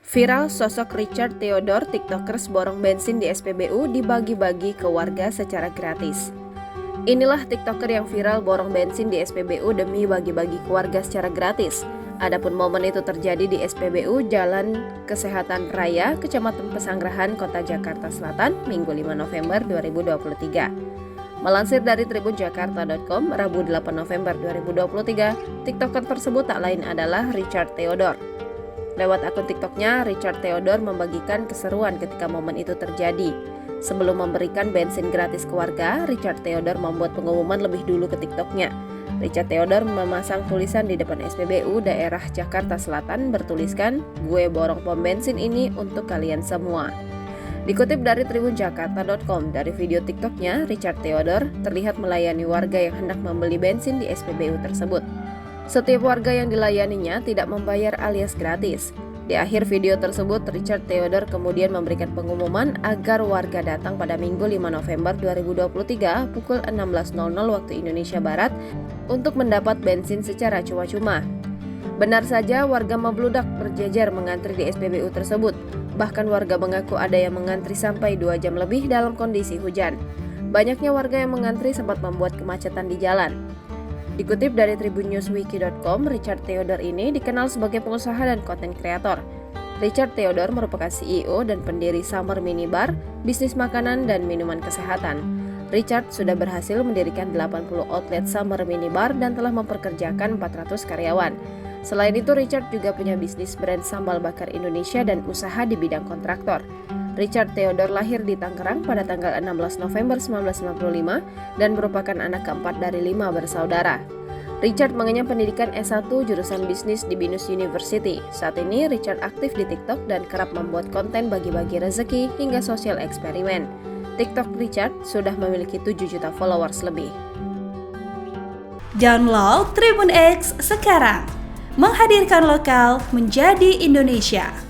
Viral sosok Richard Theodore, tiktokers borong bensin di SPBU dibagi-bagi ke warga secara gratis. Inilah tiktoker yang viral borong bensin di SPBU demi bagi-bagi ke warga secara gratis. Adapun momen itu terjadi di SPBU Jalan Kesehatan Raya, Kecamatan Pesanggerahan, Kota Jakarta Selatan, Minggu 5 November 2023. Melansir dari tribunjakarta.com, Rabu 8 November 2023, tiktoker tersebut tak lain adalah Richard Theodore. Lewat akun TikToknya, Richard Theodore membagikan keseruan ketika momen itu terjadi. Sebelum memberikan bensin gratis ke warga, Richard Theodore membuat pengumuman lebih dulu ke TikToknya. Richard Theodore memasang tulisan di depan SPBU daerah Jakarta Selatan bertuliskan, "Gue borong pom bensin ini untuk kalian semua." Dikutip dari tribunjakarta.com, dari video TikToknya, Richard Theodore terlihat melayani warga yang hendak membeli bensin di SPBU tersebut. Setiap warga yang dilayaninya tidak membayar alias gratis. Di akhir video tersebut, Richard Theodore kemudian memberikan pengumuman agar warga datang pada Minggu 5 November 2023 pukul 16.00 waktu Indonesia Barat untuk mendapat bensin secara cuma-cuma. Benar saja, warga membludak berjejer mengantri di SPBU tersebut. Bahkan warga mengaku ada yang mengantri sampai 2 jam lebih dalam kondisi hujan. Banyaknya warga yang mengantri sempat membuat kemacetan di jalan. Dikutip dari tribunnewswiki.com, Richard Theodore ini dikenal sebagai pengusaha dan konten kreator. Richard Theodore merupakan CEO dan pendiri Summer Minibar, bisnis makanan dan minuman kesehatan. Richard sudah berhasil mendirikan 80 outlet Summer Minibar dan telah memperkerjakan 400 karyawan. Selain itu, Richard juga punya bisnis brand sambal bakar Indonesia dan usaha di bidang kontraktor. Richard Theodore lahir di Tangerang pada tanggal 16 November 1995 dan merupakan anak keempat dari 5 bersaudara. Richard mengenyam pendidikan S1 jurusan bisnis di Binus University. Saat ini Richard aktif di TikTok dan kerap membuat konten bagi-bagi rezeki hingga sosial eksperimen. TikTok Richard sudah memiliki 7 juta followers lebih. Download Tribun X sekarang, menghadirkan lokal menjadi Indonesia.